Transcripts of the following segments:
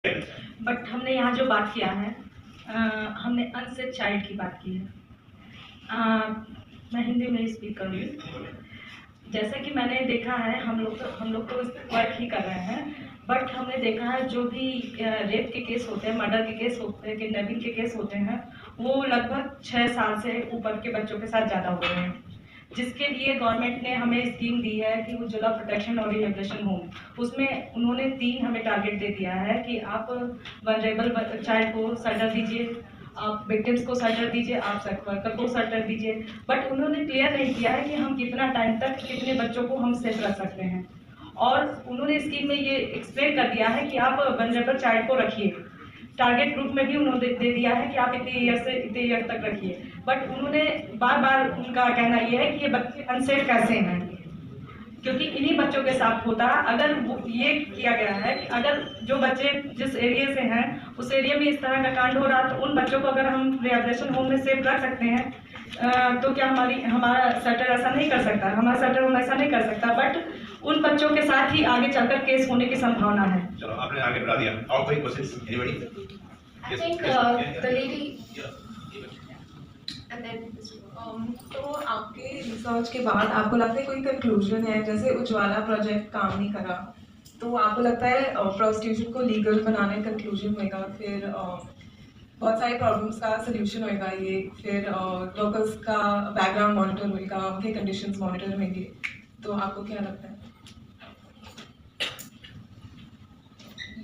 But हमने यहाँ जो बात किया है हमने अनसेफ चाइल्ड की बात की है। मैं हिंदी में ही स्पीक करूँगी। जैसा कि मैंने देखा है, हम लोग तो इस पर वर्क ही कर रहे हैं, बट हमने देखा है जो भी रेप के केस होते हैं, मर्डर के केस होते हैं, किडनैपिंग के केस होते हैं, वो लगभग 6 साल से ऊपर के बच्चों के साथ ज़्यादा हो रहे हैं, जिसके लिए गवर्नमेंट ने हमें स्कीम दी है कि उज्ज्वला प्रोटेक्शन और रिहेबिलिटेशन होम, उसमें उन्होंने 3 हमें टारगेट दे दिया है कि आप वनरेबल चाइल्ड को शेल्टर दीजिए, आप विक्टिम्स को शेल्टर दीजिए, आप सेक्स वर्कर को शेल्टर दीजिए। बट उन्होंने क्लियर नहीं किया है कि हम कितना टाइम तक कितने बच्चों को हम सेफ रख सकते हैं। और उन्होंने स्कीम में ये एक्सप्लेन कर दिया है कि आप वनरेबल चाइल्ड को रखिए, टारगेट ग्रुप में भी उन्होंने दे दिया है कि आप इतने ईयर से इतने ईयर तक रखिए। बट उन्होंने बार बार उनका कहना ये है कि ये बच्चे अनसेफ कैसे हैं, क्योंकि इन्हीं बच्चों के साथ होता है। अगर ये किया गया है कि अगर जो बच्चे जिस एरिया से हैं उस एरिया में इस तरह का कांड हो रहा है, तो उन बच्चों को अगर हम रिहेबिलिटेशन होम में सेफ रख सकते हैं, तो क्या हमारा सेंटर ऐसा नहीं कर सकता? हमारा सेंटर हम ऐसा नहीं कर सकता, बट उन बच्चों के साथ ही आगे चलकर केस होने की संभावना है। चलो, आपने आगे बढ़ा दिया। और कोई question? Anybody? I think the lady and then तो आपके रिसर्च के बाद आपको लगता है कोई कंक्लूजन है? जैसे उज्ज्वला प्रोजेक्ट काम नहीं करा, तो आपको लगता है प्रोस्टिट्यूशन को लीगल बनाने कंक्लूजन होएगा, फिर बहुत सारे प्रॉब्लम्स का सलूशन होएगा ये, फिर वर्कर्स का बैकग्राउंड मॉनिटर होएगा, उनके कंडीशंस मॉनिटर होंगे, तो आपको क्या लगता है?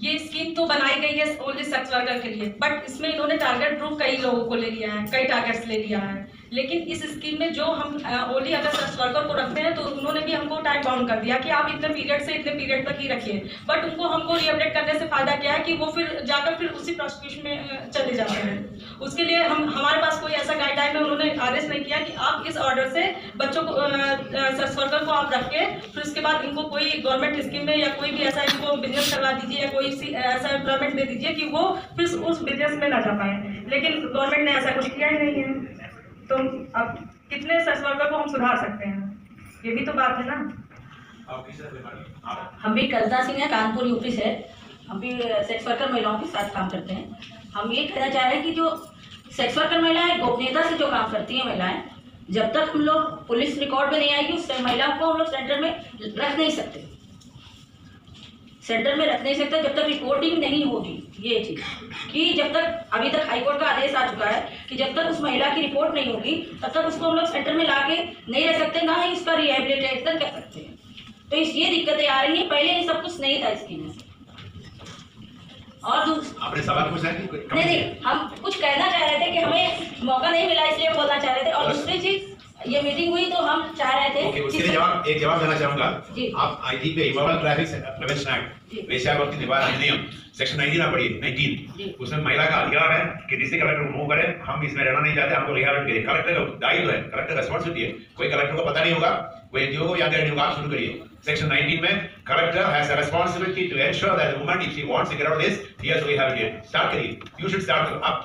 ये स्कीम तो बनाई गई है ओनली सेक्स वर्कर के लिए, बट इसमें इन्होंने टारगेट ग्रुप कई लोगों को ले लिया है, कई टारगेट्स ले लिया है। लेकिन इस स्कीम में जो हम ओनली अगर सेक्स वर्कर को रखते हैं, तो उन्होंने भी हमको टाइम बाउंड कर दिया कि आप इतने पीरियड से इतने पीरियड तक ही रखिए। बट हमको रिहेबिलिटेट करने से फायदा क्या है कि वो फिर जाकर फिर उसी प्रोस्टिट्यूशन में चले जाते हैं। उसके लिए हमारे पास कोई ऐसा गाइडलाइन में उन्होंने आदेश नहीं किया कि आप इस ऑर्डर से बच्चों को सेक्स वर्कर को आप रख के फिर उसके बाद इनको कोई गवर्नमेंट स्कीम में या कोई भी ऐसा इनको बिजनेस करवा दीजिए या कोई ऐसा एम्प्लॉयमेंट दे दीजिए कि वो फिर उस बिजनेस में ना जा पाए। लेकिन गवर्नमेंट ने ऐसा कुछ किया ही नहीं है, तो अब कितने सेक्स वर्कर को हम सुधार सकते हैं, ये भी तो बात है ना। हम भी कविता सिंह है, कानपुर यूपी से। हम भी सेक्स वर्कर महिलाओं के साथ काम करते हैं। हम ये कहना चाह रहे हैं कि जो सेक्स वर्कर महिलाएं गोपनीयता से जो काम करती हैं महिलाएं, जब तक हम लोग पुलिस रिकॉर्ड में नहीं आएगी उस महिलाओं को हम लोग सेंटर में रख नहीं सकते, सेंटर में रख नहीं सकते जब तक रिपोर्टिंग नहीं होगी। ये चीज़ कि जब तक अभी तक हाईकोर्ट का आदेश आ चुका है कि जब तक उस महिला की रिपोर्ट नहीं होगी तब तक उसको हम लोग सेंटर में लाके नहीं रख सकते, ना ही उसका रिहेबिलिटेशन कर सकते हैं। तो ये दिक्कतें आ रही हैं, पहले ये सब कुछ नहीं था इसकी वजह से। और आपने सवाल पूछा है कि नहीं, हम कुछ कहना चाह रहे थे कि हमें मौका नहीं मिला इसलिए बोलना चाह रहे थे। और दूसरी चीज, ये मीटिंग हुई तो हम चाह रहे थे उसके लिए एक जवाब देना चाहूंगा। आप आईटी पे इमोरल ट्रैफिक प्रिवेंशन एक्ट, वेश्यावृत्ति निवारण अधिनियम सेक्शन 19 ना पढ़िए, 19, उसमें महिला का अधिकार है कि डिस्ट्रिक्ट कलेक्टर मूव करे। हम इसमें रहना नहीं चाहते, हमको रिहाबिलिट करिए। कलेक्टर का दायित्व है, कलेक्टर रेस्पॉन्सिबिलिटी है। कोई कलेक्टर को पता नहीं होगा, वो एनजीओ को या एनजीओ आप शुरू करिए। सेक्शन 19 में collector has a responsibility to ensure that the woman if she wants to get out this, he has to rehabilitate. Start करिए, यू शुड स्टार्ट। आप